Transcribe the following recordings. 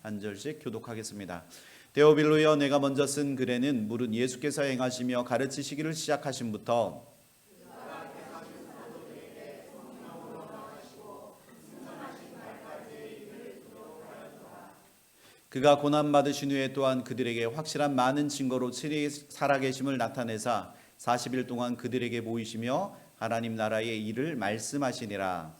한 절씩 교독하겠습니다. 데오빌로여, 내가 먼저 쓴 글에는 무릇 예수께서 행하시며 가르치시기를 시작하심부터 그가 고난받으신 후에 또한 그들에게 확실한 많은 증거로 친히 살아계심을 나타내사 40일 동안 그들에게 보이시며 하나님 나라의 일을 말씀하시니라.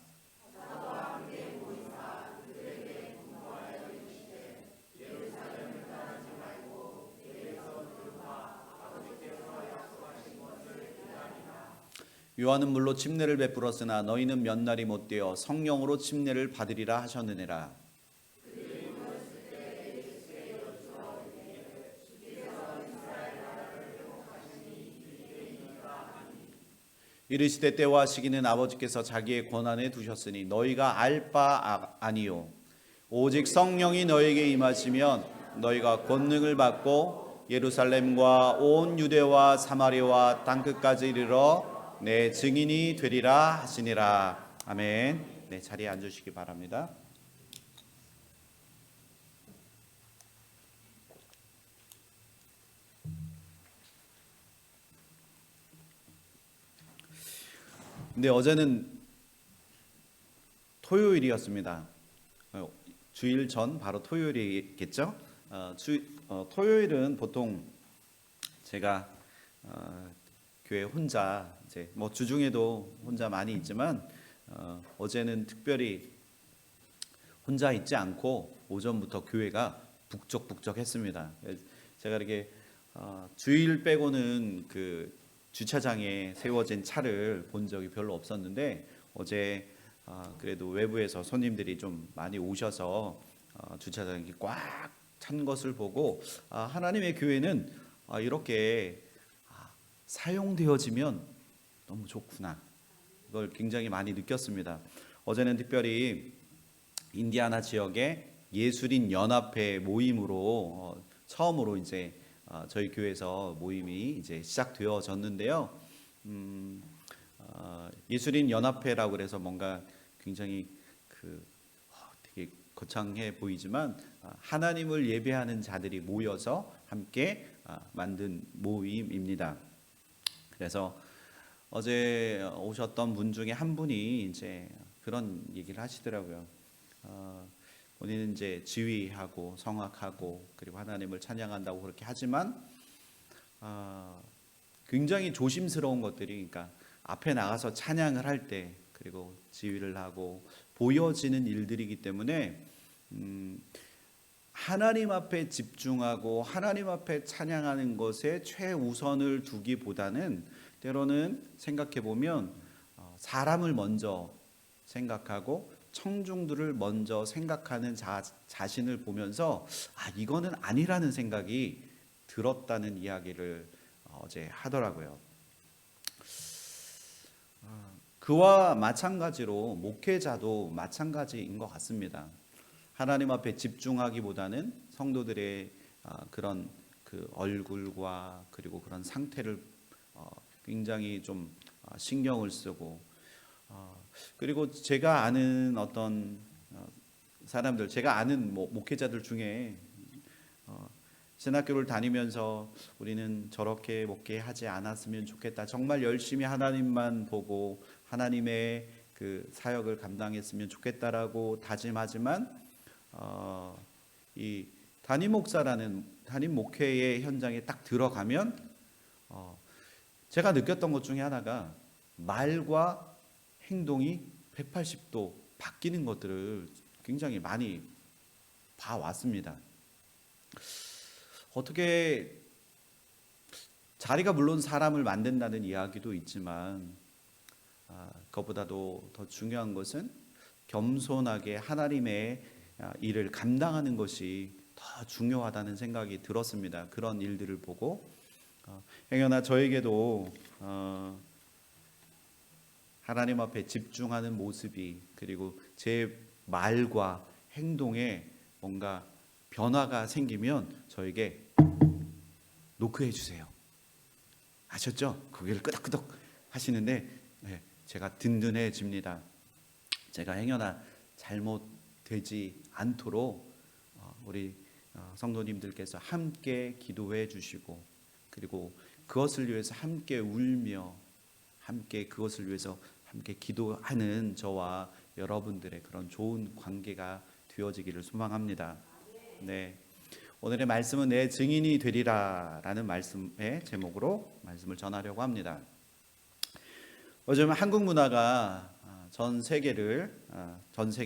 요한은 물로 침례를 베풀었으나 너희는 몇 날이 못되어 성령으로 침례를 받으리라 하셨느니라. 이르시되 때와 시기는 아버지께서 자기의 권한에 두셨으니 너희가 알 바 아니요 오직 성령이 너희에게 임하시면 너희가 권능을 받고 예루살렘과 온 유대와 사마리아와 땅끝까지 이르러 내 증인이 되리라 하시니라. 아멘. 네, 자리에 앉으시기 바랍니다. 근데 어제는 토요일이었습니다. 주일 전 바로 토요일이겠죠? 토요일은 보통 제가 교회 혼자 이제 뭐 주중에도 혼자 많이 있지만 어제는 특별히 혼자 있지 않고 오전부터 교회가 북적북적했습니다. 제가 이렇게 주일 빼고는 그 주차장에 세워진 차를 본 적이 별로 없었는데 어제 그래도 외부에서 손님들이 좀 많이 오셔서 주차장이 꽉 찬 것을 보고 하나님의 교회는 이렇게 사용되어지면 너무 좋구나, 이걸 굉장히 많이 느꼈습니다. 어제는 특별히 인디아나 지역의 예술인 연합회 모임으로 처음으로 이제 저희 교회에서 모임이 이제 시작되어졌는데요. 예술인 연합회라고 그래서 뭔가 굉장히 되게 거창해 보이지만 하나님을 예배하는 자들이 모여서 함께 만든 모임입니다. 그래서 어제 오셨던 분 중에 한 분이 이제 그런 얘기를 하시더라고요. 본인은 이제 지휘하고 성악하고 그리고 하나님을 찬양한다고 그렇게 하지만 굉장히 조심스러운 것들이, 그러니까 앞에 나가서 찬양을 할 때 그리고 지휘를 하고 보여지는 일들이기 때문에 하나님 앞에 집중하고 하나님 앞에 찬양하는 것에 최우선을 두기보다는 때로는 생각해 보면 사람을 먼저 생각하고 청중들을 먼저 생각하는 자신을 보면서 이거는 아니라는 생각이 들었다는 이야기를 어제 하더라고요. 그와 마찬가지로 목회자도 마찬가지인 것 같습니다. 하나님 앞에 집중하기보다는 성도들의 그런 그 얼굴과 그리고 그런 상태를 굉장히 좀 신경을 쓰고, 그리고 제가 아는 어떤 사람들, 제가 아는 목회자들 중에 신학교를 다니면서 우리는 저렇게 목회하지 않았으면 좋겠다, 정말 열심히 하나님만 보고 하나님의 그 사역을 감당했으면 좋겠다라고 다짐하지만 이 담임 목사라는 담임 목회의 현장에 딱 들어가면 제가 느꼈던 것 중에 하나가 말과 행동이 180도 바뀌는 것들을 굉장히 많이 봐왔습니다. 어떻게 자리가 물론 사람을 만든다는 이야기도 있지만 그것보다도 더 중요한 것은 겸손하게 하나님의 일을 감당하는 것이 더 중요하다는 생각이 들었습니다. 그런 일들을 보고 행여나 저에게도 하나님 앞에 집중하는 모습이, 그리고 제 말과 행동에 뭔가 변화가 생기면 저에게 노크해 주세요. 아셨죠? 고개를 끄덕끄덕 하시는데 제가 든든해집니다. 제가 행여나 잘못되지 않도록 우리 성도님들께서 함께 기도해 주시고 그리고 그것을 위해서 함께 울며 함께 그것을 위해서 함께 기도하는 저와 여러분들의 그런 좋은 관계가 되어지기를 소망합니다. 네. 오늘의 말씀은 내 증인이 되리라라는 말씀의 제목으로 말씀을 전하려고 합니다. 요즘 한국 문화가 전 세계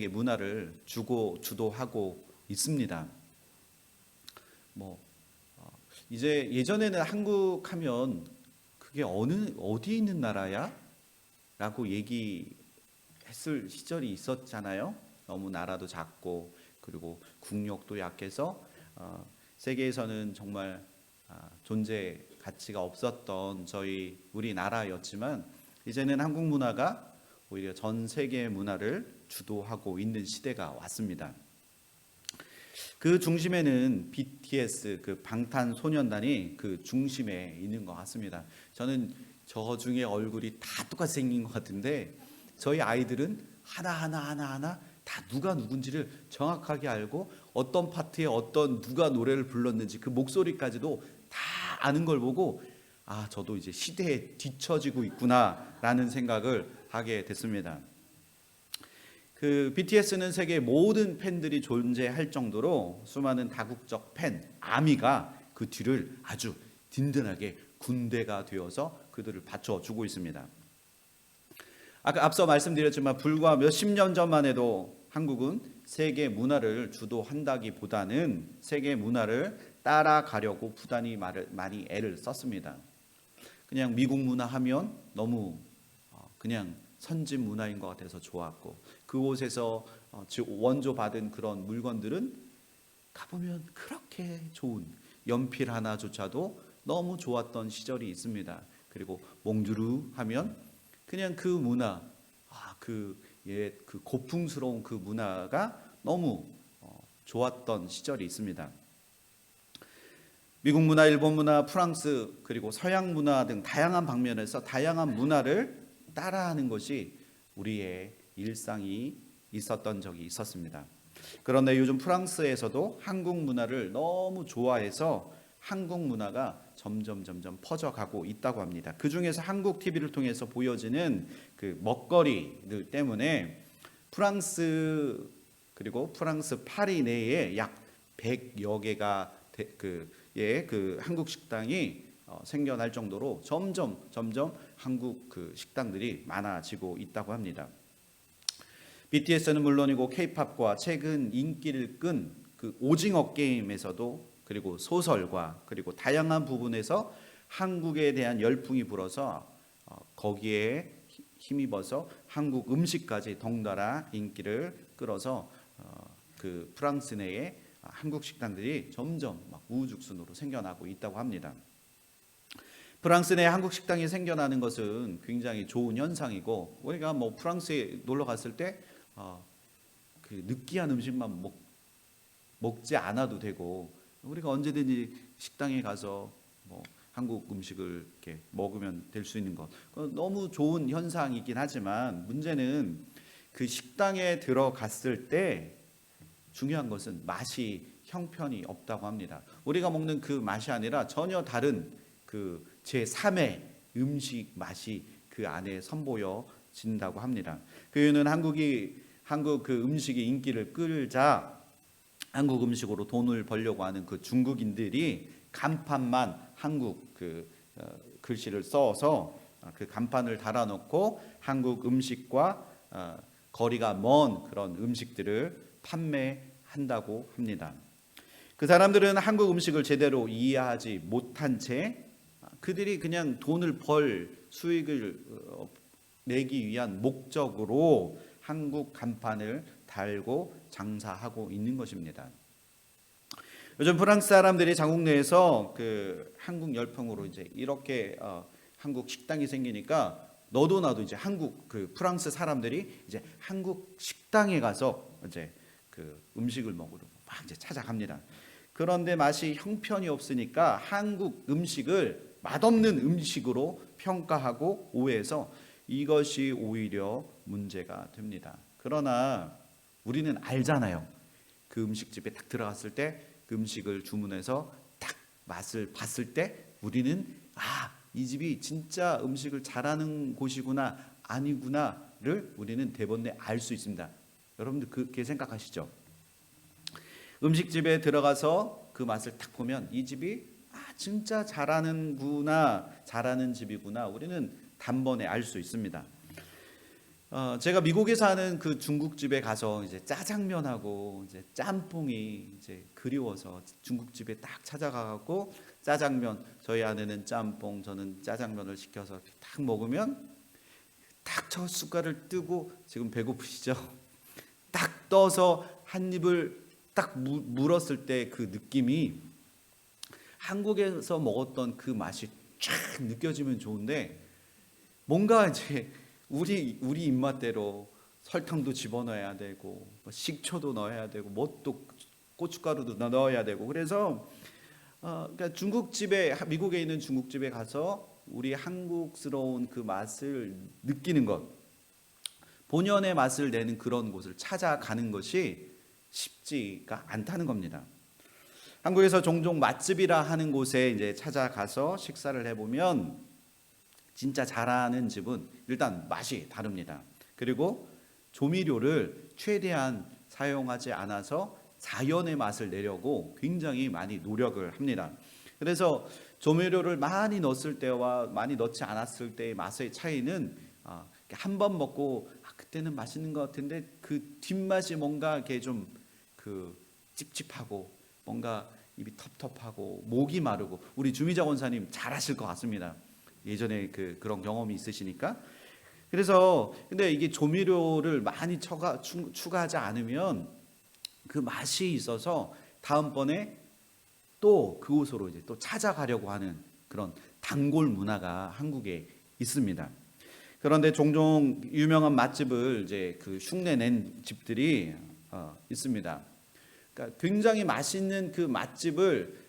문화를 주도하고 있습니다. 이제 예전에는 한국 하면 그게 어디 있는 나라야? 라고 얘기했을 시절이 있었잖아요. 너무 나라도 작고 그리고 국력도 약해서 세계에서는 정말 존재 가치가 없었던 우리나라였지만 이제는 한국 문화가 오히려 전 세계 문화를 주도하고 있는 시대가 왔습니다. 그 중심에는 BTS 그 방탄소년단이 그 중심에 있는 것 같습니다. 저는 저 중에 얼굴이 다 똑같이 생긴 것 같은데 저희 아이들은 하나 다 누가 누군지를 정확하게 알고 어떤 파트에 누가 노래를 불렀는지 그 목소리까지도 다 아는 걸 보고 저도 이제 시대에 뒤처지고 있구나라는 생각을 하게 됐습니다. 그 BTS는 세계 모든 팬들이 존재할 정도로 수많은 다국적 팬, 아미가 그 뒤를 아주 든든하게 군대가 되어서 그들을 받쳐주고 있습니다. 앞서 말씀드렸지만 불과 몇십 년 전만 해도 한국은 세계 문화를 주도한다기보다는 세계 문화를 따라가려고 부단히 많이 애를 썼습니다. 그냥 미국 문화 하면 너무 그냥 선진 문화인 것 같아서 좋았고 그곳에서 원조받은 그런 물건들은 가보면 그렇게 좋은 연필 하나조차도 너무 좋았던 시절이 있습니다. 그리고 몽주르 하면 그냥 그 문화, 그 고풍스러운 그 문화가 너무 좋았던 시절이 있습니다. 미국 문화, 일본 문화, 프랑스 그리고 서양 문화 등 다양한 방면에서 다양한 문화를 따라하는 것이 우리의 일상이 있었던 적이 있었습니다. 그런데 요즘 프랑스에서도 한국 문화를 너무 좋아해서 한국 문화가 점점 퍼져가고 있다고 합니다. 그 중에서 한국 TV를 통해서 보여지는 그 먹거리들 때문에 프랑스 그리고 프랑스 파리 내에 약 100여 개가 그 한국 식당이 생겨날 정도로 점점 한국 그 식당들이 많아지고 있다고 합니다. BTS는 물론이고 K-팝과 최근 인기를 끈 그 오징어 게임에서도 그리고 소설과 그리고 다양한 부분에서 한국에 대한 열풍이 불어서 거기에 힘입어서 한국 음식까지 덩달아 인기를 끌어서 그 프랑스 내에 한국 식당들이 점점 우후죽순으로 생겨나고 있다고 합니다. 프랑스 내에 한국 식당이 생겨나는 것은 굉장히 좋은 현상이고 우리가 프랑스에 놀러 갔을 때 그 느끼한 음식만 먹지 않아도 되고 우리가 언제든지 식당에 가서 한국 음식을 이렇게 먹으면 될 수 있는 것 너무 좋은 현상이긴 하지만 문제는 그 식당에 들어갔을 때 중요한 것은 맛이 형편이 없다고 합니다. 우리가 먹는 그 맛이 아니라 전혀 다른 그 제3의 음식 맛이 그 안에 선보여진다고 합니다. 그 이유는 한국 그 음식이 인기를 끌자 한국 음식으로 돈을 벌려고 하는 그 중국인들이 간판만 한국 그 글씨를 써서 그 간판을 달아놓고 한국 음식과 거리가 먼 그런 음식들을 판매한다고 합니다. 그 사람들은 한국 음식을 제대로 이해하지 못한 채 그들이 그냥 돈을 수익을 내기 위한 목적으로 한국 간판을 달고 장사하고 있는 것입니다. 요즘 프랑스 사람들이 자국 내에서 그 한국 열풍으로 이제 이렇게 한국 식당이 생기니까 너도 나도 이제 한국 그 프랑스 사람들이 이제 한국 식당에 가서 이제 그 음식을 먹으러 막 이제 찾아갑니다. 그런데 맛이 형편이 없으니까 한국 음식을 맛없는 음식으로 평가하고 오해해서 이것이 오히려 문제가 됩니다. 그러나 우리는 알잖아요. 그 음식집에 딱 들어갔을 때 그 음식을 주문해서 딱 맛을 봤을 때 우리는 이 집이 진짜 음식을 잘하는 곳이구나 아니구나를 우리는 대본에 알 수 있습니다. 여러분들 그렇게 생각하시죠? 음식집에 들어가서 그 맛을 딱 보면 이 집이 진짜 잘하는구나, 잘하는 집이구나 우리는 단번에 알 수 있습니다. 제가 미국에 사는 그 중국집에 가서 이제 짜장면하고 이제 짬뽕이 이제 그리워서 중국집에 딱 찾아가고 짜장면, 저희 아내는 짬뽕, 저는 짜장면을 시켜서 딱 먹으면 딱 저 숟갈을 뜨고, 지금 배고프시죠? 딱 떠서 한 입을 딱 물었을 때 그 느낌이 한국에서 먹었던 그 맛이 쫙 느껴지면 좋은데, 뭔가 이제 우리 입맛대로 설탕도 집어넣어야 되고 식초도 넣어야 되고 뭐 또 고춧가루도 넣어야 되고, 그래서 그러니까 중국집에, 미국에 있는 중국집에 가서 우리 한국스러운 그 맛을 느끼는 것, 본연의 맛을 내는 그런 곳을 찾아가는 것이 쉽지가 않다는 겁니다. 한국에서 종종 맛집이라 하는 곳에 이제 찾아가서 식사를 해보면 진짜 잘하는 집은 일단 맛이 다릅니다. 그리고 조미료를 최대한 사용하지 않아서 자연의 맛을 내려고 굉장히 많이 노력을 합니다. 그래서 조미료를 많이 넣었을 때와 많이 넣지 않았을 때의 맛의 차이는 한 번 먹고 그때는 맛있는 것 같은데 그 뒷맛이 뭔가 이렇게 좀 그 찝찝하고 뭔가 입이 텁텁하고 목이 마르고, 우리 주미자 권사님 잘 아실 것 같습니다. 예전에 그런 경험이 있으시니까. 그래서 근데 이게 조미료를 많이 추가하지 않으면 그 맛이 있어서 다음번에 또 그곳으로 이제 또 찾아가려고 하는 그런 단골 문화가 한국에 있습니다. 그런데 종종 유명한 맛집을 이제 그 흉내낸 집들이 있습니다. 그러니까 굉장히 맛있는 그 맛집을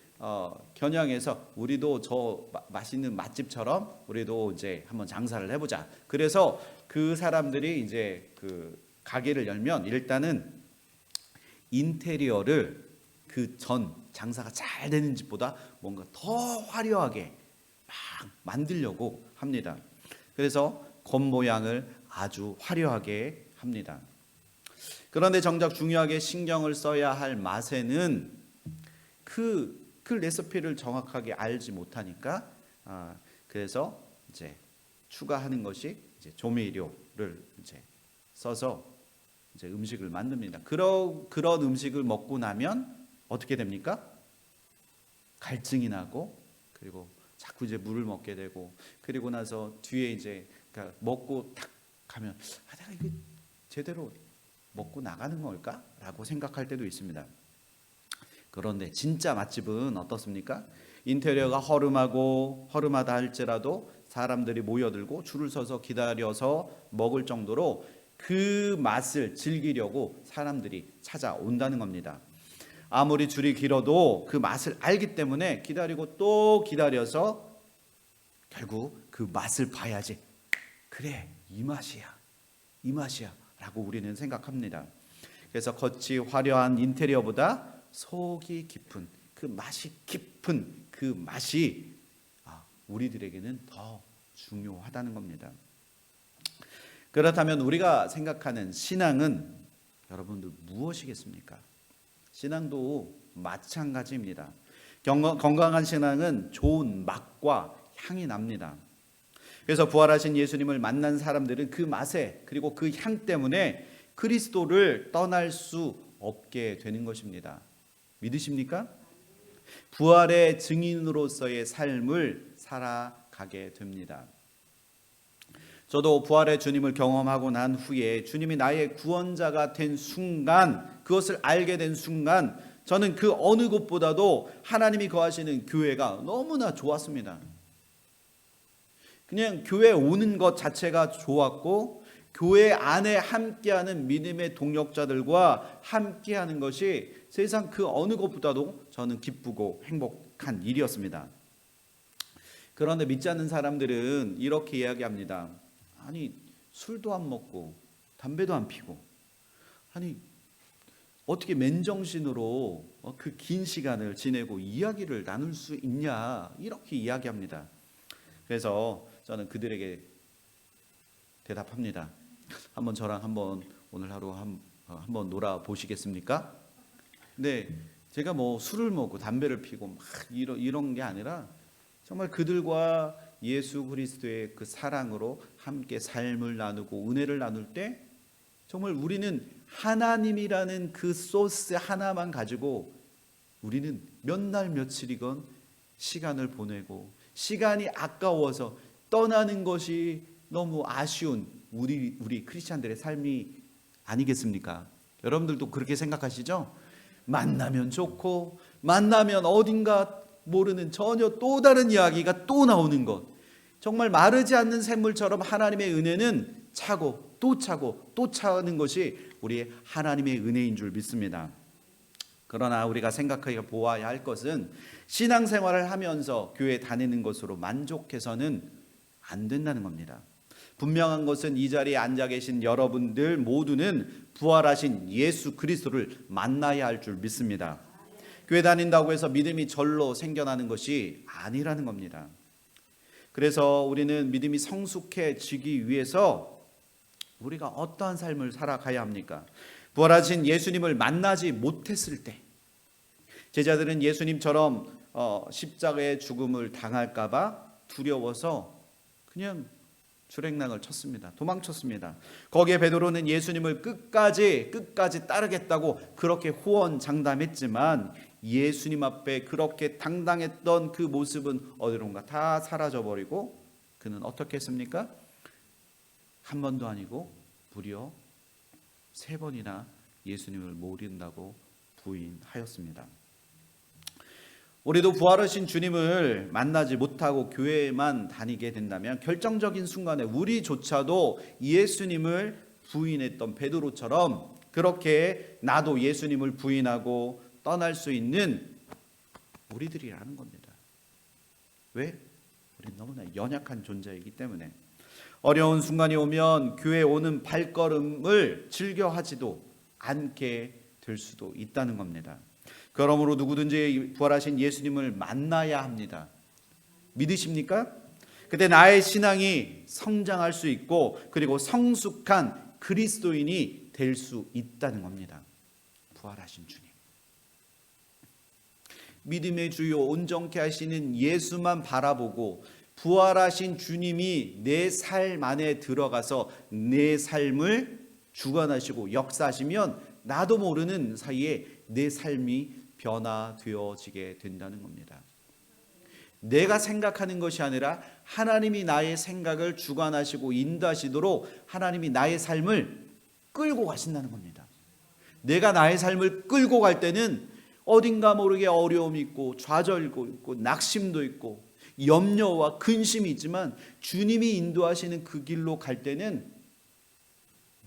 겨냥해서 우리도 저 맛있는 맛집처럼 우리도 이제 한번 장사를 해보자. 그래서 그 사람들이 이제 그 가게를 열면 일단은 인테리어를 그 전 장사가 잘 되는 집보다 뭔가 더 화려하게 막 만들려고 합니다. 그래서 겉모양을 아주 화려하게 합니다. 그런데 정작 중요하게 신경을 써야 할 맛에는 그 레시피를 정확하게 알지 못하니까 그래서 이제 추가하는 것이 이제 조미료를 이제 써서 이제 음식을 만듭니다. 그런 음식을 먹고 나면 어떻게 됩니까? 갈증이 나고, 그리고 자꾸 이제 물을 먹게 되고, 그리고 나서 뒤에 이제 그러니까 먹고 탁 가면 내가 이거 제대로 먹고 나가는 걸까라고 생각할 때도 있습니다. 그런데 진짜 맛집은 어떻습니까? 인테리어가 허름하다 할지라도 사람들이 모여들고 줄을 서서 기다려서 먹을 정도로 그 맛을 즐기려고 사람들이 찾아온다는 겁니다. 아무리 줄이 길어도 그 맛을 알기 때문에 기다리고 또 기다려서 결국 그 맛을 봐야지, 그래 이 맛이야 라고 우리는 생각합니다. 그래서 겉이 화려한 인테리어보다 속이 깊은 그 맛이 깊은 그 맛이 우리들에게는 더 중요하다는 겁니다. 그렇다면 우리가 생각하는 신앙은 여러분들 무엇이겠습니까? 신앙도 마찬가지입니다. 건강한 신앙은 좋은 맛과 향이 납니다. 그래서 부활하신 예수님을 만난 사람들은 그 맛에, 그리고 그 향 때문에 그리스도를 떠날 수 없게 되는 것입니다. 믿으십니까? 부활의 증인으로서의 삶을 살아가게 됩니다. 저도 부활의 주님을 경험하고 난 후에 주님이 나의 구원자가 된 순간, 그것을 알게 된 순간, 저는 그 어느 곳보다도 하나님이 거하시는 교회가 너무나 좋았습니다. 그냥 교회 오는 것 자체가 좋았고, 교회 안에 함께하는 믿음의 동역자들과 함께하는 것이 세상 그 어느 것보다도 저는 기쁘고 행복한 일이었습니다. 그런데 믿지 않는 사람들은 이렇게 이야기합니다. 아니 술도 안 먹고 담배도 안 피고, 아니 어떻게 맨정신으로 그 긴 시간을 지내고 이야기를 나눌 수 있냐, 이렇게 이야기합니다. 그래서 저는 그들에게 대답합니다. 한번 저랑 한번 오늘 하루 한번 놀아 보시겠습니까? 근데 제가 뭐 술을 먹고 담배를 피고 막 이런 게 아니라 정말 그들과 예수 그리스도의 그 사랑으로 함께 삶을 나누고 은혜를 나눌 때 정말 우리는 하나님이라는 그 소스 하나만 가지고 우리는 몇 날 며칠이건 시간을 보내고, 시간이 아까워서 떠나는 것이 너무 아쉬운 우리 크리스찬들의 삶이 아니겠습니까? 여러분들도 그렇게 생각하시죠? 만나면 좋고, 만나면 어딘가 모르는 전혀 또 다른 이야기가 또 나오는 것, 정말 마르지 않는 샘물처럼 하나님의 은혜는 차고 또 차고 또 차는 것이 우리 하나님의 은혜인 줄 믿습니다. 그러나 우리가 생각해 보아야 할 것은 신앙생활을 하면서 교회 다니는 것으로 만족해서는 안 된다는 겁니다. 분명한 것은 이 자리에 앉아 계신 여러분들 모두는 부활하신 예수 그리스도를 만나야 할 줄 믿습니다. 교회 다닌다고 해서 믿음이 절로 생겨나는 것이 아니라는 겁니다. 그래서 우리는 믿음이 성숙해지기 위해서 우리가 어떠한 삶을 살아가야 합니까? 부활하신 예수님을 만나지 못했을 때, 제자들은 예수님처럼 십자가의 죽음을 당할까 봐 두려워서 그냥 주랭랑을 쳤습니다. 도망쳤습니다. 거기에 베드로는 예수님을 끝까지 따르겠다고 그렇게 호언장담했지만 예수님 앞에 그렇게 당당했던 그 모습은 어디론가 다 사라져버리고 그는 어떻게 했습니까? 한 번도 아니고 무려 3번이나 예수님을 모른다고 부인하였습니다. 우리도 부활하신 주님을 만나지 못하고 교회만 다니게 된다면 결정적인 순간에 우리조차도 예수님을 부인했던 베드로처럼 그렇게 나도 예수님을 부인하고 떠날 수 있는 우리들이라는 겁니다. 왜? 우리는 너무나 연약한 존재이기 때문에. 어려운 순간이 오면 교회에 오는 발걸음을 즐겨하지도 않게 될 수도 있다는 겁니다. 그러므로 누구든지 부활하신 예수님을 만나야 합니다. 믿으십니까? 그때 나의 신앙이 성장할 수 있고 그리고 성숙한 그리스도인이 될 수 있다는 겁니다. 부활하신 주님, 믿음의 주요 온전케 하시는 예수만 바라보고 부활하신 주님이 내 삶 안에 들어가서 내 삶을 주관하시고 역사하시면 나도 모르는 사이에 내 삶이 변화되어지게 된다는 겁니다. 내가 생각하는 것이 아니라 하나님이 나의 생각을 주관하시고 인도하시도록 하나님이 나의 삶을 끌고 가신다는 겁니다. 내가 나의 삶을 끌고 갈 때는 어딘가 모르게 어려움이 있고 좌절도 있고 낙심도 있고 염려와 근심이 있지만 주님이 인도하시는 그 길로 갈 때는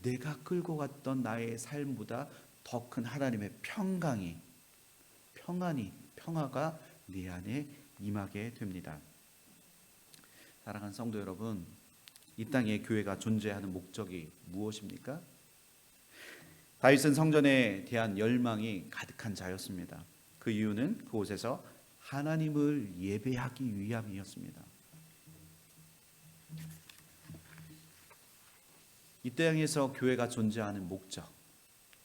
내가 끌고 갔던 나의 삶보다 더 큰 하나님의 평화가 내 안에 임하게 됩니다. 사랑하는 성도 여러분, 이 땅에 교회가 존재하는 목적이 무엇입니까? 다윗은 성전에 대한 열망이 가득한 자였습니다. 그 이유는 그곳에서 하나님을 예배하기 위함이었습니다. 이 땅에서 교회가 존재하는 목적,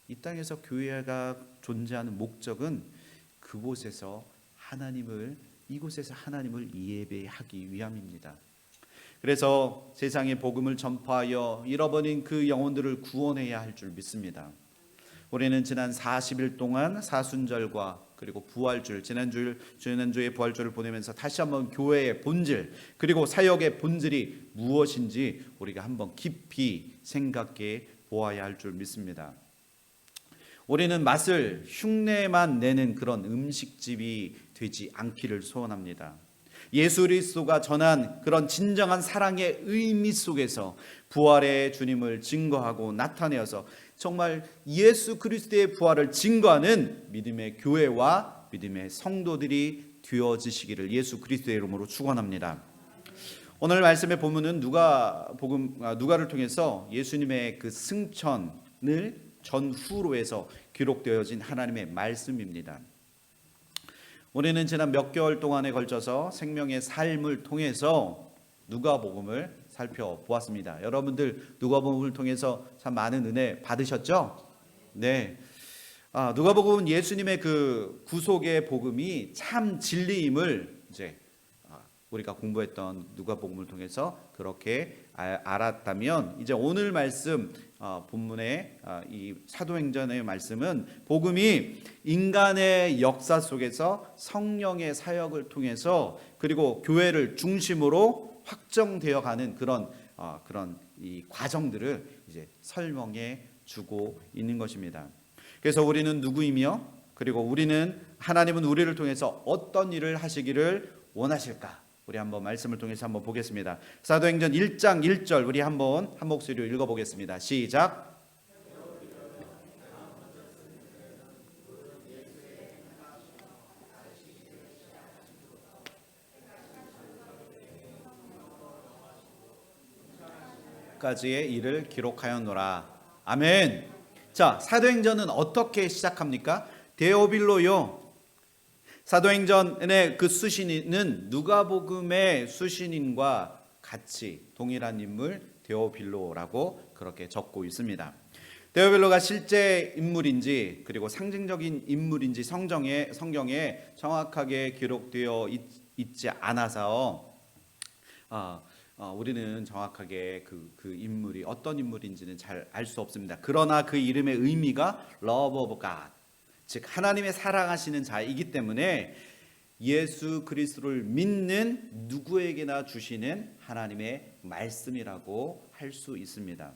이 땅에서 교회가 존재하는 목적은 이곳에서 하나님을 예배하기 위함입니다. 그래서 세상에 복음을 전파하여 잃어버린 그 영혼들을 구원해야 할 줄 믿습니다. 우리는 지난 40일 동안 사순절과 그리고 부활절, 지난주에 부활절을 보내면서 다시 한번 교회의 본질 그리고 사역의 본질이 무엇인지 우리가 한번 깊이 생각해 보아야 할 줄 믿습니다. 우리는 맛을 흉내만 내는 그런 음식집이 되지 않기를 소원합니다. 예수 그리스도가 전한 그런 진정한 사랑의 의미 속에서 부활의 주님을 증거하고 나타내어서 정말 예수 그리스도의 부활을 증거하는 믿음의 교회와 믿음의 성도들이 되어지시기를 예수 그리스도의 이름으로 축원합니다. 오늘 말씀의 본문은 누가를 통해서 예수님의 그 승천을 전후로 해서 기록되어진 하나님의 말씀입니다. 우리는 지난 몇 개월 동안에 걸쳐서 생명의 삶을 통해서 누가복음을 살펴보았습니다. 여러분들 누가복음을 통해서 참 많은 은혜 받으셨죠? 네. 누가복음은 예수님의 그 구속의 복음이 참 진리임을 이제 우리가 공부했던 누가복음을 통해서 그렇게 알았다면, 이제 오늘 말씀 본문의 이 사도행전의 말씀은 복음이 인간의 역사 속에서 성령의 사역을 통해서 그리고 교회를 중심으로 확정되어 가는 그런 이 과정들을 이제 설명해 주고 있는 것입니다. 그래서 우리는 누구이며, 그리고 하나님은 우리를 통해서 어떤 일을 하시기를 원하실까? 우리 한번 말씀을 통해서 한번 보겠습니다. 사도행전 1장 1절 우리 한번 한 목소리로 읽어보겠습니다. 시작. 까지의 일을 기록하였노라. 아멘. 자, 사도행전은 어떻게 시작합니까? 데오빌로요. 사도행전의 그 수신인은 누가복음의 수신인과 같이 동일한 인물 데오빌로라고 그렇게 적고 있습니다. 데오빌로가 실제 인물인지 그리고 상징적인 인물인지 성경에 정확하게 기록되어 있지 않아서 우리는 정확하게 그 인물이 어떤 인물인지는 잘 알 수 없습니다. 그러나 그 이름의 의미가 Love of God, 즉 하나님의 사랑하시는 자이기 때문에 예수 그리스도를 믿는 누구에게나 주시는 하나님의 말씀이라고 할 수 있습니다.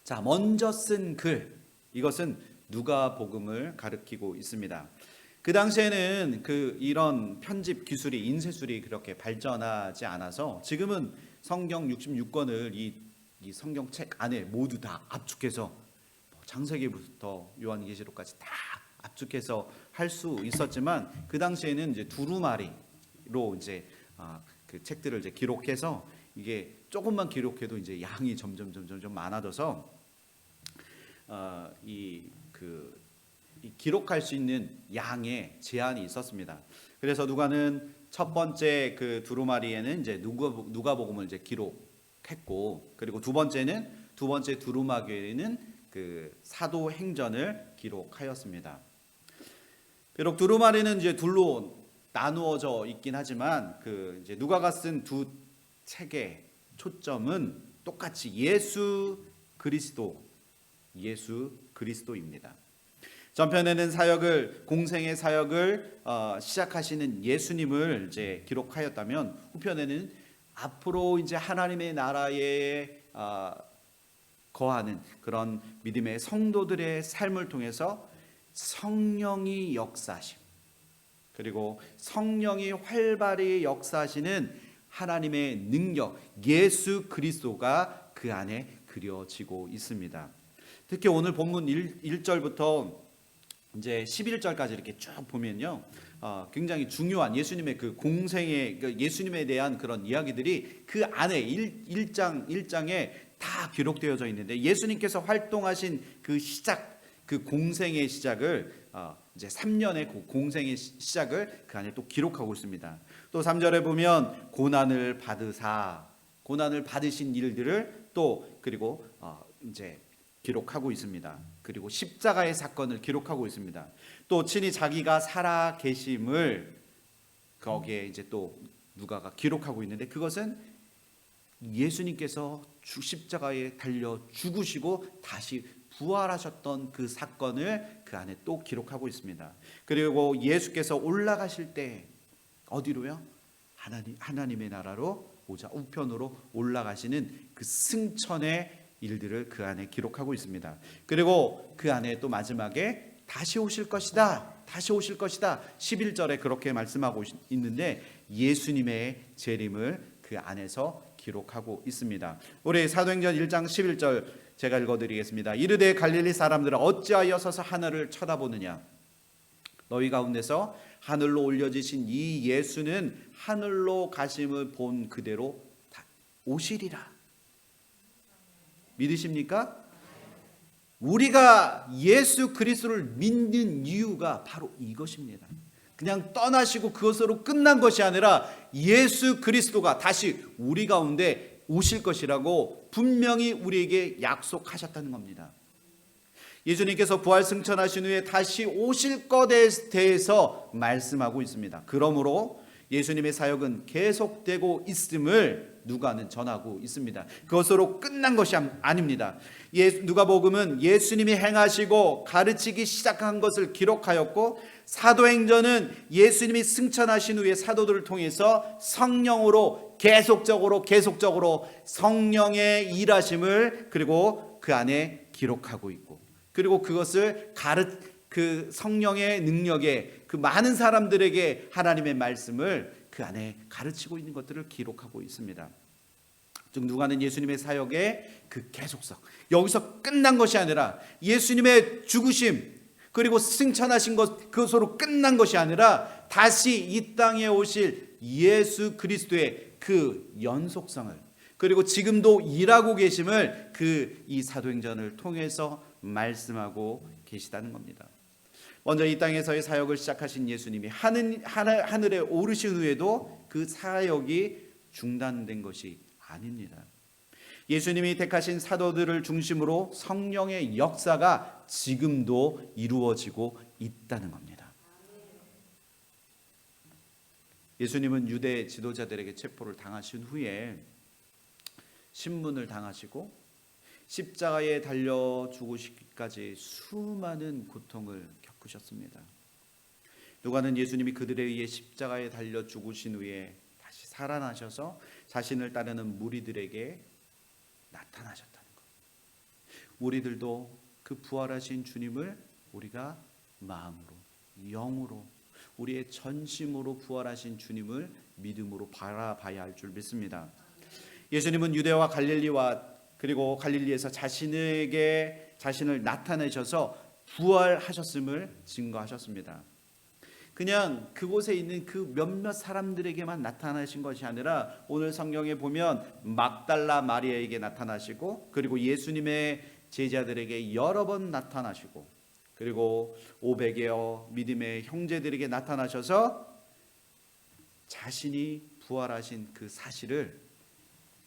자, 먼저 쓴 글, 이것은 누가복음을 가리키고 있습니다. 그 당시에는 이런 편집 기술이, 인쇄술이 그렇게 발전하지 않아서 지금은 성경 66권을 이 성경책 안에 모두 다 압축해서 창세기부터 요한계시록까지 다 압축해서 할 수 있었지만, 그 당시에는 이제 두루마리로 이제 그 책들을 이제 기록해서 이게 조금만 기록해도 이제 양이 점점 많아져서 이 기록할 수 있는 양에 제한이 있었습니다. 그래서 누가는 첫 번째 그 두루마리에는 이제 누가복음을 이제 기록했고, 그리고 두 번째 두루마리에는 그 사도행전을 기록하였습니다. 비록 두루마리는 이제 둘로 나누어져 있긴 하지만 이제 누가가 쓴 두 책의 초점은 똑같이 예수 그리스도입니다. 전편에는 공생의 사역을 시작하시는 예수님을 이제 기록하였다면, 후편에는 앞으로 이제 하나님의 나라에 거하는 그런 믿음의 성도들의 삶을 통해서 성령이 역사하심, 그리고 성령이 활발히 역사하시는 하나님의 능력, 예수 그리스도가 그 안에 그려지고 있습니다. 특히 오늘 본문 1절부터 이제 11절까지 이렇게 쭉 보면요, 굉장히 중요한 예수님의 그 공생의 예수님에 대한 그런 이야기들이 그 안에 1장에 다 기록되어져 있는데, 예수님께서 활동하신 그 시작, 그 공생의 시작을 이제 3년의 그 공생의 시작을 그 안에 또 기록하고 있습니다. 또 3절에 보면 고난을 받으신 일들을 또 그리고 이제 기록하고 있습니다. 그리고 십자가의 사건을 기록하고 있습니다. 또 친히 자기가 살아 계심을 거기에 이제 또 누가가 기록하고 있는데, 그것은 예수님께서 십자가에 달려 죽으시고 다시 부활하셨던 그 사건을 그 안에 또 기록하고 있습니다. 그리고 예수께서 올라가실 때 어디로요? 하나님의 나라로 보좌 우편으로 올라가시는 그 승천의 일들을 그 안에 기록하고 있습니다. 그리고 그 안에 또 마지막에 다시 오실 것이다. 11절에 그렇게 말씀하고 있는데, 예수님의 재림을 그 안에서 기록하고 있습니다. 우리 사도행전 1장 11절 제가 읽어드리겠습니다. 이르되 갈릴리 사람들아 어찌하여 서서 하늘을 쳐다보느냐? 너희 가운데서 하늘로 올려지신 이 예수는 하늘로 가심을 본 그대로 오시리라. 믿으십니까? 우리가 예수 그리스도를 믿는 이유가 바로 이것입니다. 그냥 떠나시고 그것으로 끝난 것이 아니라 예수 그리스도가 다시 우리 가운데 오실 것이라고 분명히 우리에게 약속하셨다는 겁니다. 예수님께서 부활 승천하신 후에 다시 오실 것에 대해서 말씀하고 있습니다. 그러므로 예수님의 사역은 계속되고 있음을 누가는 전하고 있습니다. 그것으로 끝난 것이 아닙니다. 누가복음은 예수님이 행하시고 가르치기 시작한 것을 기록하였고, 사도행전은 예수님이 승천하신 후에 사도들을 통해서 성령으로 계속적으로 성령의 일하심을 그리고 그 안에 기록하고 있고, 그리고 그것을 그 성령의 능력에 그 많은 사람들에게 하나님의 말씀을 그 안에 가르치고 있는 것들을 기록하고 있습니다. 즉 누가는 예수님의 사역의 그 계속성, 여기서 끝난 것이 아니라 예수님의 죽으심 그리고 승천하신 것, 그것으로 끝난 것이 아니라 다시 이 땅에 오실 예수 그리스도의 그 연속성을, 그리고 지금도 일하고 계심을 이 사도행전을 통해서 말씀하고 계시다는 겁니다. 먼저 이 땅에서의 사역을 시작하신 예수님이 하늘에 오르신 후에도 그 사역이 중단된 것이 아닙니다. 예수님이 택하신 사도들을 중심으로 성령의 역사가 지금도 이루어지고 있다는 겁니다. 예수님은 유대 지도자들에게 체포를 당하신 후에 신문을 당하시고 십자가에 달려 죽으시기까지 수많은 고통을 겪으셨습니다. 누가는 예수님이 그들에 의해 십자가에 달려 죽으신 후에 다시 살아나셔서 자신을 따르는 무리들에게 나타나셨다는 것. 우리들도 그 부활하신 주님을 우리가 마음으로, 영으로, 우리의 전심으로 부활하신 주님을 믿음으로 바라봐야 할 줄 믿습니다. 예수님은 유대와 그리고 갈릴리에서 자신을 나타내셔서 부활하셨음을 증거하셨습니다. 그냥 그곳에 있는 그 몇몇 사람들에게만 나타나신 것이 아니라 오늘 성경에 보면 막달라 마리아에게 나타나시고, 그리고 예수님의 제자들에게 여러 번 나타나시고, 그리고 500여 믿음의 형제들에게 나타나셔서 자신이 부활하신 그 사실을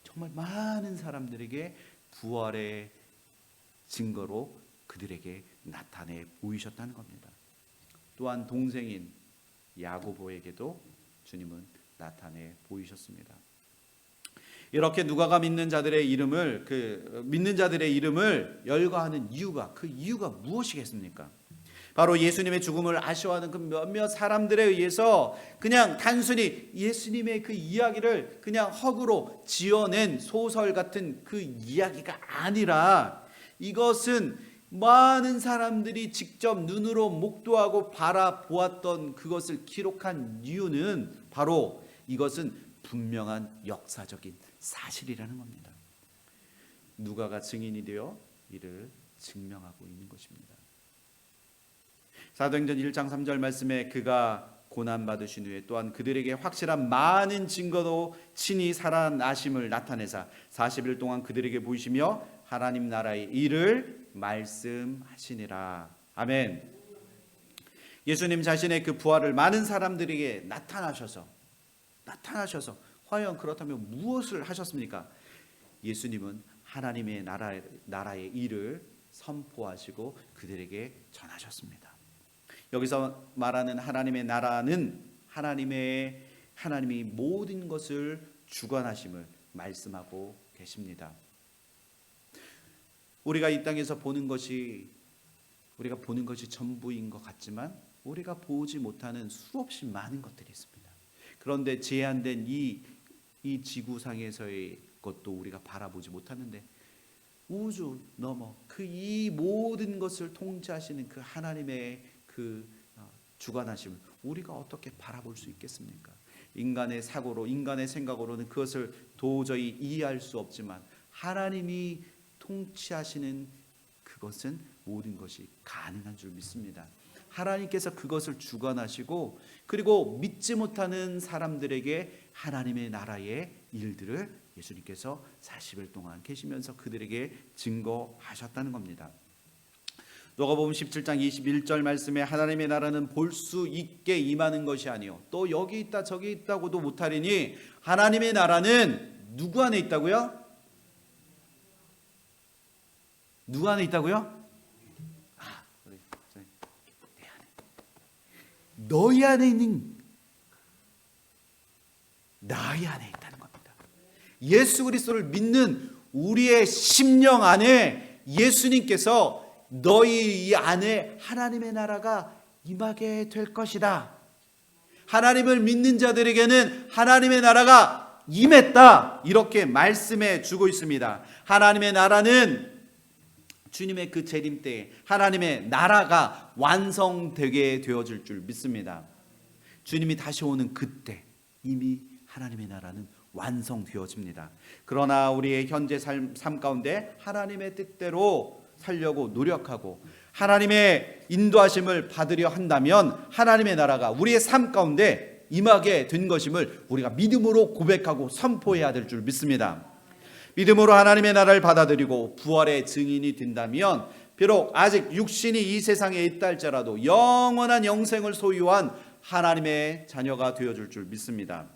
정말 많은 사람들에게 부활의 증거로 그들에게 나타내 보이셨다는 겁니다. 또한 동생인 야고보에게도 주님은 나타내 보이셨습니다. 이렇게 누가가 믿는 자들의 이름을 열거하는 그 이유가 무엇이겠습니까? 바로 예수님의 죽음을 아쉬워하는 그 몇몇 사람들에 의해서 그냥 단순히 예수님의 그 이야기를 그냥 허구로 지어낸 소설 같은 그 이야기가 아니라, 이것은 많은 사람들이 직접 눈으로 목도하고 바라보았던 그것을 기록한 이유는 바로 이것은 분명한 역사적인 사실이라는 겁니다. 누가가 증인이 되어 이를 증명하고 있는 것입니다. 사도행전 1장 3절 말씀에 그가 고난받으신 후에 또한 그들에게 확실한 많은 증거도 친히 살아나심을 나타내사 40일 동안 그들에게 보이시며 하나님 나라의 일을 말씀하시니라. 아멘. 예수님 자신의 그 부활을 많은 사람들에게 나타나셔서 과연 그렇다면 무엇을 하셨습니까? 예수님은 하나님의 나라의 일을 선포하시고 그들에게 전하셨습니다. 여기서 말하는 하나님의 나라는 하나님이 모든 것을 주관하심을 말씀하고 계십니다. 우리가 이 땅에서 보는 것이 전부인 것 같지만 우리가 보지 못하는 수없이 많은 것들이 있습니다. 그런데 제한된 이 지구상에서의 것도 우리가 바라보지 못하는데, 우주 넘어 이 모든 것을 통치하시는 그 하나님의 그 주관하심을 우리가 어떻게 바라볼 수 있겠습니까? 인간의 사고로, 인간의 생각으로는 그것을 도저히 이해할 수 없지만 하나님이 통치하시는 그것은 모든 것이 가능한 줄 믿습니다. 하나님께서 그것을 주관하시고, 그리고 믿지 못하는 사람들에게 하나님의 나라의 일들을 예수님께서 40일 동안 계시면서 그들에게 증거하셨다는 겁니다. 누가복음 17장 21절 말씀에 하나님의 나라는 볼 수 있게 임하는 것이 아니요 또 여기 있다 저기 있다고도 못하리니 하나님의 나라는 누구 안에 있다고요? 누구 안에 있다고요? 너희 안에 있는 나의 안에 있다는 겁니다. 예수 그리스도를 믿는 우리의 심령 안에 예수님께서 너희 이 안에 하나님의 나라가 임하게 될 것이다. 하나님을 믿는 자들에게는 하나님의 나라가 임했다. 이렇게 말씀해 주고 있습니다. 하나님의 나라는 주님의 그 재림 때에 하나님의 나라가 완성되게 되어질 줄 믿습니다. 주님이 다시 오는 그때 이미 하나님의 나라는 완성되어집니다. 그러나 우리의 현재 삶 가운데 하나님의 뜻대로 살려고 노력하고 하나님의 인도하심을 받으려 한다면 하나님의 나라가 우리의 삶 가운데 임하게 된 것임을 우리가 믿음으로 고백하고 선포해야 될 줄 믿습니다. 믿음으로 하나님의 나라를 받아들이고 부활의 증인이 된다면 비록 아직 육신이 이 세상에 있다 할지라도 영원한 영생을 소유한 하나님의 자녀가 되어줄 줄 믿습니다.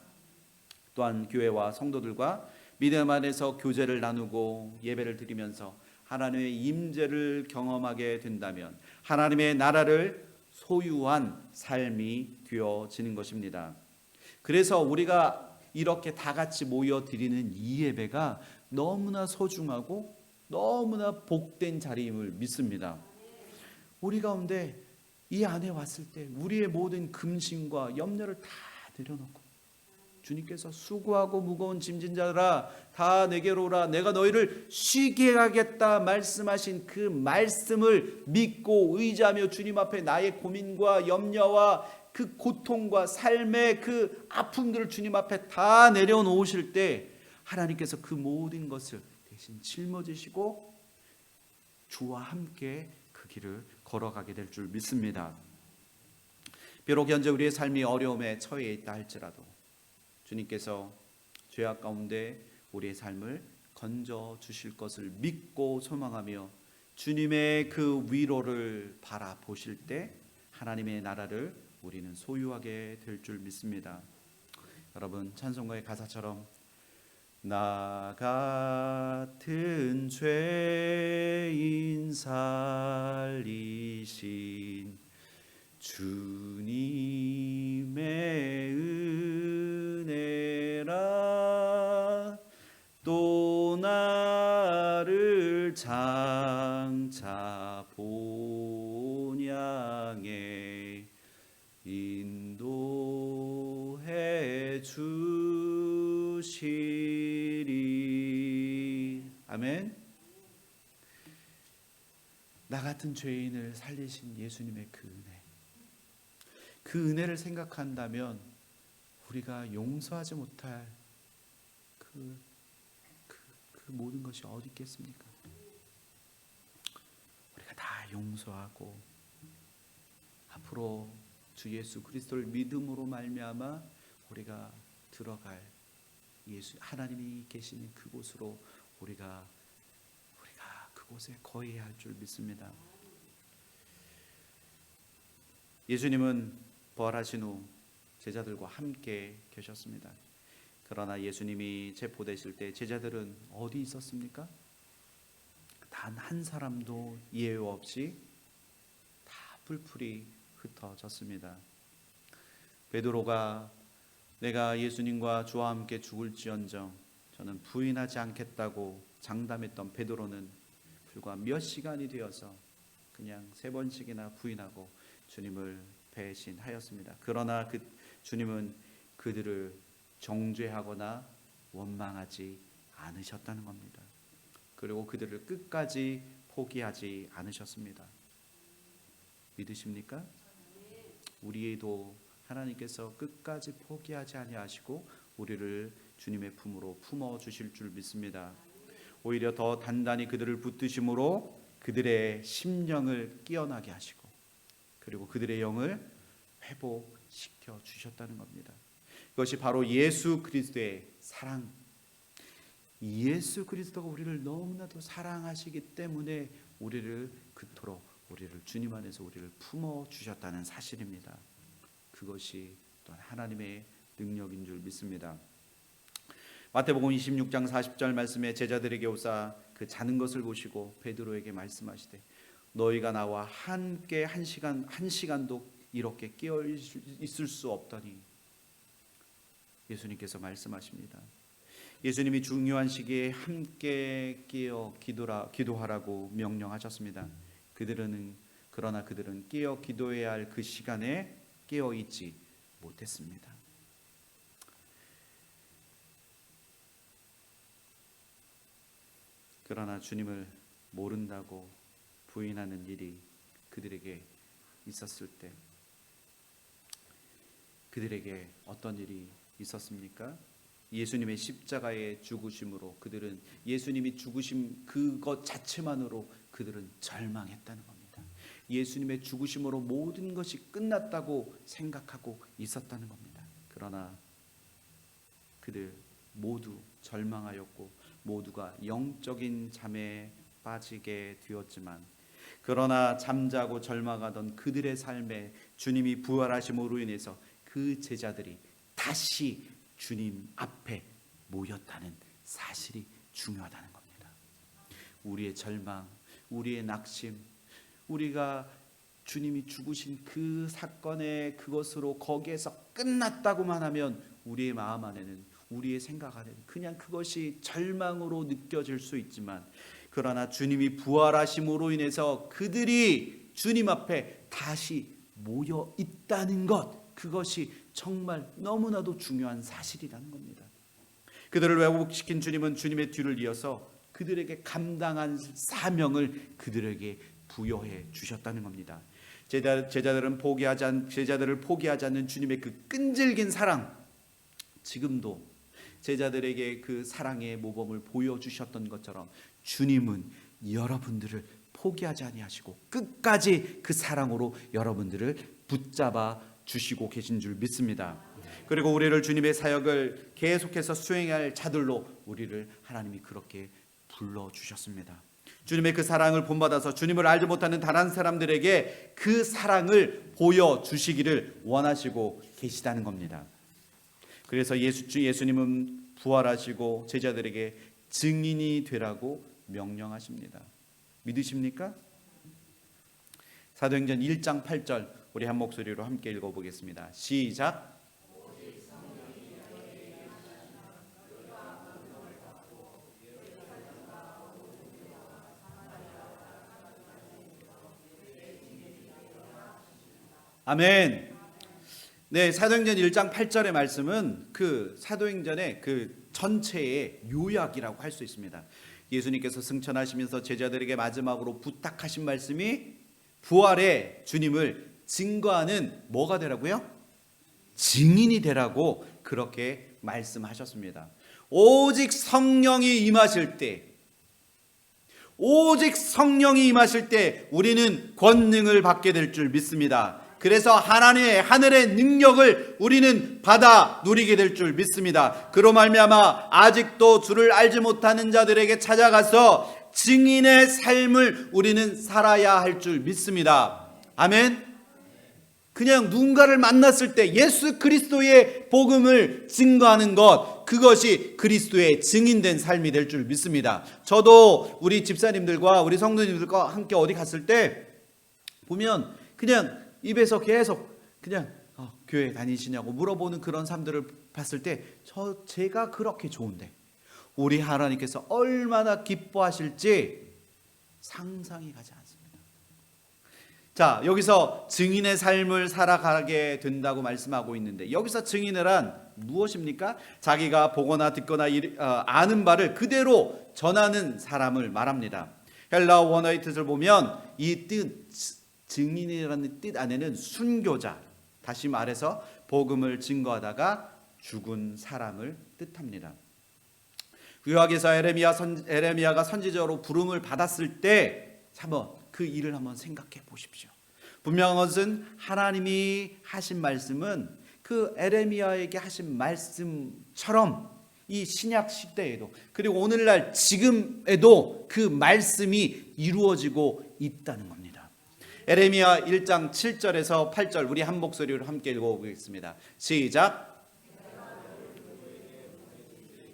또한 교회와 성도들과 믿음 안에서 교제를 나누고 예배를 드리면서 하나님의 임재를 경험하게 된다면 하나님의 나라를 소유한 삶이 되어지는 것입니다. 그래서 우리가 이렇게 다 같이 모여 드리는 이 예배가 너무나 소중하고 너무나 복된 자리임을 믿습니다. 우리 가운데 이 안에 왔을 때 우리의 모든 근심과 염려를 다 내려놓고 주님께서 수고하고 무거운 짐진 자들아 다 내게로 오라 내가 너희를 쉬게 하겠다 말씀하신 그 말씀을 믿고 의지하며 주님 앞에 나의 고민과 염려와 그 고통과 삶의 그 아픔들을 주님 앞에 다 내려놓으실 때 하나님께서 그 모든 것을 대신 짊어지시고 주와 함께 그 길을 걸어가게 될 줄 믿습니다. 비록 현재 우리의 삶이 어려움에 처해 있다 할지라도 주님께서 죄악 가운데 우리의 삶을 건져 주실 것을 믿고 소망하며 주님의 그 위로를 바라보실 때 하나님의 나라를 우리는 소유하게 될 줄 믿습니다. 여러분 찬송가의 가사처럼 나 같은 죄인 살리신 주님의 은혜라 또 나를 장차 본향에 인도해 주시리. 아멘. 나 같은 죄인을 살리신 예수님의 그 은혜, 그 은혜를 생각한다면 우리가 용서하지 못할 그 모든 것이 어디 있겠습니까? 우리가 다 용서하고 앞으로 주 예수 그리스도를 믿음으로 말미암아 우리가 들어갈 예수 하나님이 계시는 그곳으로 우리가 그곳에 거해야 할 줄 믿습니다. 예수님은 부활하신 후 제자들과 함께 계셨습니다. 그러나 예수님이 체포되실 때 제자들은 어디 있었습니까? 단 한 사람도 예외 없이 다 뿔뿔이 흩어졌습니다. 베드로가 내가 예수님과 주와 함께 죽을지언정 저는 부인하지 않겠다고 장담했던 베드로는 불과 몇 시간이 되어서 그냥 3번씩이나 부인하고 주님을 배신하였습니다. 그러나 주님은 그들을 정죄하거나 원망하지 않으셨다는 겁니다. 그리고 그들을 끝까지 포기하지 않으셨습니다. 믿으십니까? 우리도 하나님께서 끝까지 포기하지 아니하시고 우리를 주님의 품으로 품어 주실 줄 믿습니다. 오히려 더 단단히 그들을 붙드심으로 그들의 심령을 깨어나게 하시고 그리고 그들의 영을 회복시켜 주셨다는 겁니다. 이것이 바로 예수 그리스도의 사랑, 예수 그리스도가 우리를 너무나도 사랑하시기 때문에 우리를 그토록 우리를 주님 안에서 우리를 품어 주셨다는 사실입니다. 그것이 또한 하나님의 능력인 줄 믿습니다. 마태복음 26장 40절 말씀에 제자들에게 오사 그 자는 것을 보시고 베드로에게 말씀하시되 너희가 나와 함께 한 시간도 이렇게 깨어 있을 수 없더니 예수님께서 말씀하십니다. 예수님이 중요한 시기에 함께 깨어 기도하라고 명령하셨습니다. 그러나 그들은 깨어 기도해야 할 그 시간에 깨어 있지 못했습니다. 그러나 주님을 모른다고 부인하는 일이 그들에게 있었을 때 그들에게 어떤 일이 있었습니까? 예수님의 십자가의 죽으심으로 그들은 예수님이 죽으심 그것 자체만으로 그들은 절망했다는 겁니다. 예수님의 죽으심으로 모든 것이 끝났다고 생각하고 있었다는 겁니다. 그러나 그들 모두 절망하였고 모두가 영적인 잠에 빠지게 되었지만 그러나 잠자고 절망하던 그들의 삶에 주님이 부활하심으로 인해서 그 제자들이 다시 주님 앞에 모였다는 사실이 중요하다는 겁니다. 우리의 절망, 우리의 낙심, 우리가 주님이 죽으신 그 사건의 그것으로 거기에서 끝났다고만 하면 우리의 마음 안에는 우리의 생각 안에는 그냥 그것이 절망으로 느껴질 수 있지만 그러나 주님이 부활하심으로 인해서 그들이 주님 앞에 다시 모여 있다는 것, 그것이 정말 너무나도 중요한 사실이라는 겁니다. 그들을 회복시킨 주님은 주님의 뒤를 이어서 그들에게 감당한 사명을 그들에게 부여해 주셨다는 겁니다. 제자들을 포기하지 않는 주님의 그 끈질긴 사랑, 지금도 제자들에게 그 사랑의 모범을 보여주셨던 것처럼 주님은 여러분들을 포기하지 아니하시고 끝까지 그 사랑으로 여러분들을 붙잡아 주시고 계신 줄 믿습니다. 그리고 우리를 주님의 사역을 계속해서 수행할 자들로 우리를 하나님이 그렇게 불러주셨습니다. 주님의 그 사랑을 본받아서 주님을 알지 못하는 다른 사람들에게 그 사랑을 보여주시기를 원하시고 계시다는 겁니다. 그래서 예수님은 부활하시고 제자들에게 증인이 되라고 명령하십니다. 믿으십니까? 사도행전 1장 8절 우리 한 목소리로 함께 읽어보겠습니다. 시작. 아멘. 네, 사도행전 1장 8절의 말씀은 그 사도행전의 그 전체의 요약이라고 할 수 있습니다. 예수님께서 승천하시면서 제자들에게 마지막으로 부탁하신 말씀이 부활의 주님을 증거하는 뭐가 되라고요? 증인이 되라고 그렇게 말씀하셨습니다. 오직 성령이 임하실 때, 우리는 권능을 받게 될 줄 믿습니다. 그래서 하나님의 하늘의 능력을 우리는 받아 누리게 될 줄 믿습니다. 그로 말미암아 아직도 주를 알지 못하는 자들에게 찾아가서 증인의 삶을 우리는 살아야 할 줄 믿습니다. 아멘. 그냥 누군가를 만났을 때 예수 그리스도의 복음을 증거하는 것, 그것이 그리스도의 증인된 삶이 될 줄 믿습니다. 저도 우리 집사님들과 우리 성도님들과 함께 어디 갔을 때 보면 그냥 입에서 계속 그냥 교회 다니시냐고 물어보는 그런 사람들을 봤을 때 제가 그렇게 좋은데 우리 하나님께서 얼마나 기뻐하실지 상상이 가지 않습니다. 자, 여기서 증인의 삶을 살아가게 된다고 말씀하고 있는데 여기서 증인을 한 무엇입니까? 자기가 보거나 듣거나 아는 바를 그대로 전하는 사람을 말합니다. 헬라어 원어의 뜻을 보면 이 뜻 증인이라는 뜻 안에는 순교자, 다시 말해서 복음을 증거하다가 죽은 사람을 뜻합니다. 구약에서 에레미야가 선지자로 부름을 받았을 때 한번 그 일을 한번 생각해 보십시오. 분명한 것은 하나님이 하신 말씀은 그 에레미야에게 하신 말씀처럼 이 신약 시대에도 그리고 오늘날 지금에도 그 말씀이 이루어지고 있다는 겁니다. 에레미야 1장 7절에서 8절 우리 한 목소리로 함께 읽어보겠습니다. 시작.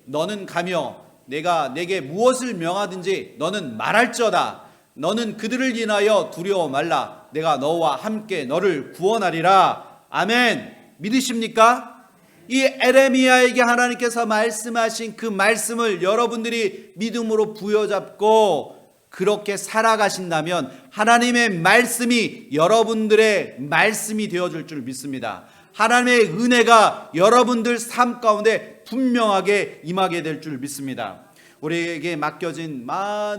너는 가며 내가 내게 무엇을 명하든지 너는 말할지어다. 너는 그들을 인하여 두려워 말라. 내가 너와 함께 너를 구원하리라. 아멘. 믿으십니까? 이 에레미야에게 하나님께서 말씀하신 그 말씀을 여러분들이 믿음으로 부여잡고 그렇게 살아가신다면 하나님의 말씀이 여러분들의 말씀이 되어줄 줄 믿습니다. 하나님의 은혜가 여러분들 삶 가운데 분명하게 임하게 될 줄 믿습니다. 우리에게 맡겨진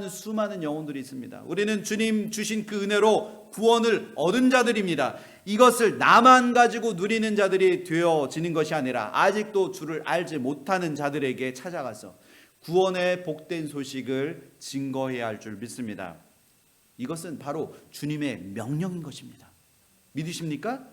수많은 영혼들이 있습니다. 우리는 주님 주신 그 은혜로 구원을 얻은 자들입니다. 이것을 나만 가지고 누리는 자들이 되어지는 것이 아니라 아직도 주를 알지 못하는 자들에게 찾아가서 구원의 복된 소식을 증거해야 할 줄 믿습니다. 이것은 바로 주님의 명령인 것입니다. 믿으십니까?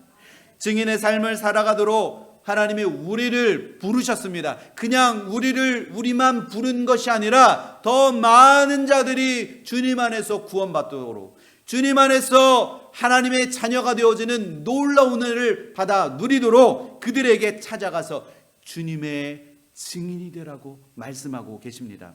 증인의 삶을 살아가도록 하나님이 우리를 부르셨습니다. 그냥 우리만 부른 것이 아니라 더 많은 자들이 주님 안에서 구원받도록, 주님 안에서 하나님의 자녀가 되어지는 놀라운 은혜를 받아 누리도록 그들에게 찾아가서 주님의 증인이 되라고 말씀하고 계십니다.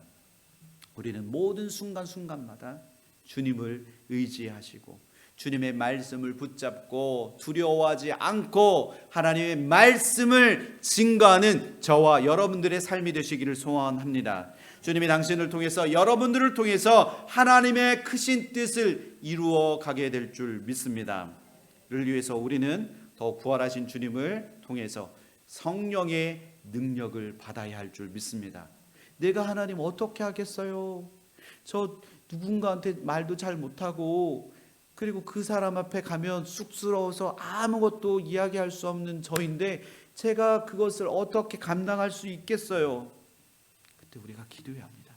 우리는 모든 순간순간마다 주님을 의지하시고 주님의 말씀을 붙잡고 두려워하지 않고 하나님의 말씀을 증거하는 저와 여러분들의 삶이 되시기를 소원합니다. 주님이 당신을 통해서 여러분들을 통해서 하나님의 크신 뜻을 이루어 가게 될 줄 믿습니다. 이를 위해서 우리는 더 부활하신 주님을 통해서 성령의 능력을 받아야 할 줄 믿습니다. 내가 하나님 어떻게 하겠어요? 저 누군가한테 말도 잘 못하고 그리고 그 사람 앞에 가면 쑥스러워서 아무것도 이야기할 수 없는 저인데 제가 그것을 어떻게 감당할 수 있겠어요? 그때 우리가 기도해야 합니다.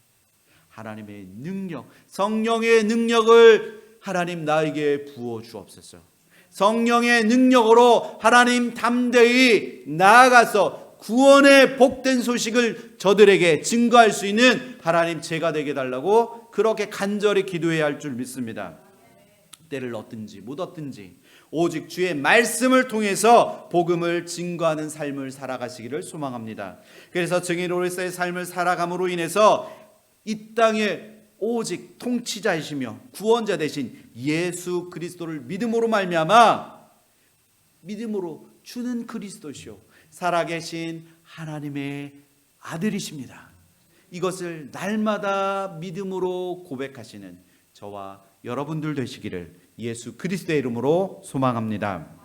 하나님의 능력, 성령의 능력을 하나님 나에게 부어 주옵소서. 성령의 능력으로 하나님 담대히 나아가서 구원의 복된 소식을 저들에게 증거할 수 있는 하나님 제가 되게 달라고 그렇게 간절히 기도해야 할 줄 믿습니다. 때를 얻든지 못 얻든지 오직 주의 말씀을 통해서 복음을 증거하는 삶을 살아가시기를 소망합니다. 그래서 증인으로서의 삶을 살아감으로 인해서 이 땅에 오직 통치자이시며 구원자 되신 예수 그리스도를 믿음으로 말미암아 믿음으로 주는 그리스도시요 살아계신 하나님의 아들이십니다. 이것을 날마다 믿음으로 고백하시는 저와 여러분들 되시기를 예수 그리스도의 이름으로 소망합니다.